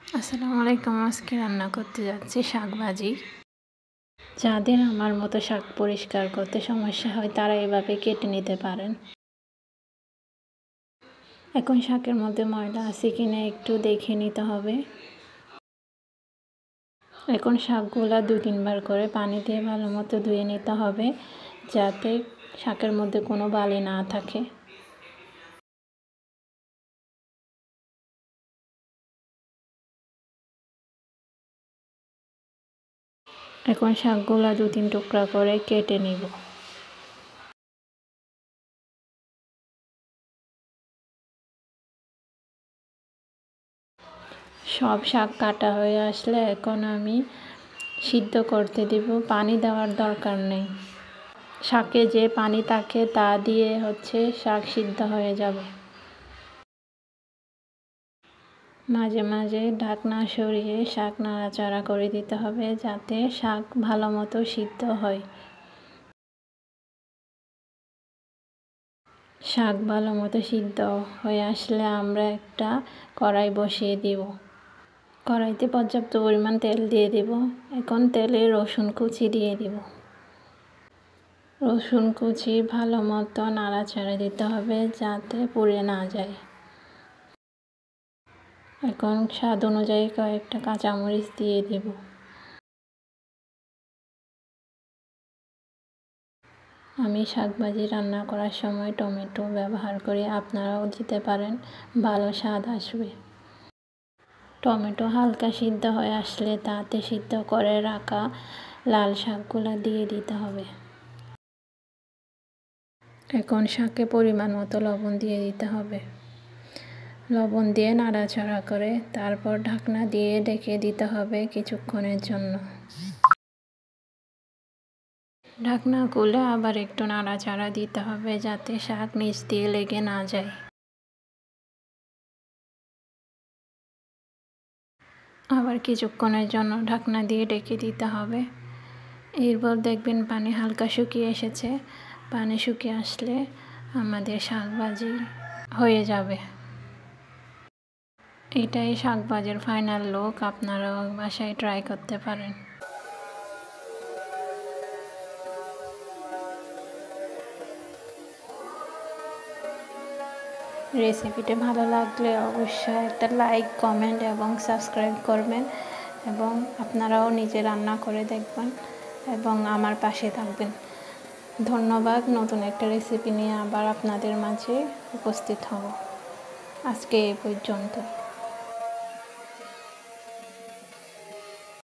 আসসালামু আলাইকুম। আজকে রান্না করতে যাচ্ছি শাক ভাজি। যাদের আমার মতো শাক পরিষ্কার করতে সমস্যা হয় তারা এভাবে কেটে নিতে পারেন। এখন শাকের মধ্যে ময়লা আছে কিনা একটু দেখে নিতে হবে। এখন শাকগুলা 2-3 বার করে পানি দিয়ে ভালো মতো ধুয়ে নিতে হবে, যাতে শাকের মধ্যে কোনো বালি না থাকে। এখন শাকগুলা 2-3 টুকরা করে কেটে নিব। সব শাক কাটা হয়ে আসলে এখন আমি সিদ্ধ করতে দিব। পানি দেওয়ার দরকার নেই। শাকে যে পানি থাকে তা দিয়ে শাক সিদ্ধ হয়ে যাবে। মাঝে মাঝে ঢাকনা সরিয়ে শাক নাড়াচাড়া করে দিতে হবে, যাতে শাক ভালো মতো সিদ্ধ হয়। শাক ভালো মতো সিদ্ধ হয়ে আসলে আমরা একটা কড়াই বসিয়ে দিব। কড়াইতে পর্যাপ্ত পরিমাণ তেল দিয়ে দিব। এখন তেলে রসুন কুচি দিয়ে দিব। রসুন কুচি ভালো মতো নাড়াচাড়া দিতে হবে, যাতে পুড়ে না যায়। এখন স্বাদ অনুযায়ী কয়েকটা কাঁচামরিচ দিয়ে দিব। আমি শাকভাজি রান্না করার সময় টমেটো ব্যবহার করি, আপনারাও দিতে পারেন, ভালো স্বাদ আসবে। টমেটো হালকা সিদ্ধ হয়ে আসলে তাতে সিদ্ধ করে রাখা লাল শাকগুলো দিয়ে দিতে হবে। এখন শাকে পরিমাণ মতো লবণ দিয়ে দিতে হবে। লবণ দিয়ে নাড়াচাড়া করে তারপর ঢাকনা দিয়ে ঢেকে দিতে হবে কিছুক্ষণের জন্য। ঢাকনা খুলে আবার একটু নাড়াচাড়া দিতে হবে, যাতে শাক নিচ দিয়ে লেগে না যায়। আবার কিছুক্ষণের জন্য ঢাকনা দিয়ে ঢেকে দিতে হবে। এরপর দেখবেন পানি হালকা শুকিয়ে এসেছে। পানি শুকিয়ে আসলে আমাদের শাক ভাজি হয়ে যাবে। এটাই শাক ভাজির ফাইনাল লুক। আপনারাও বাসায় ট্রাই করতে পারেন। রেসিপিটা ভালো লাগলে অবশ্যই একটা লাইক, কমেন্ট এবং সাবস্ক্রাইব করবেন, এবং আপনারাও নিজে রান্না করে দেখবেন এবং আমার পাশে থাকবেন। ধন্যবাদ। নতুন একটা রেসিপি নিয়ে আবার আপনাদের মাঝে উপস্থিত হব। আজকে এই পর্যন্ত।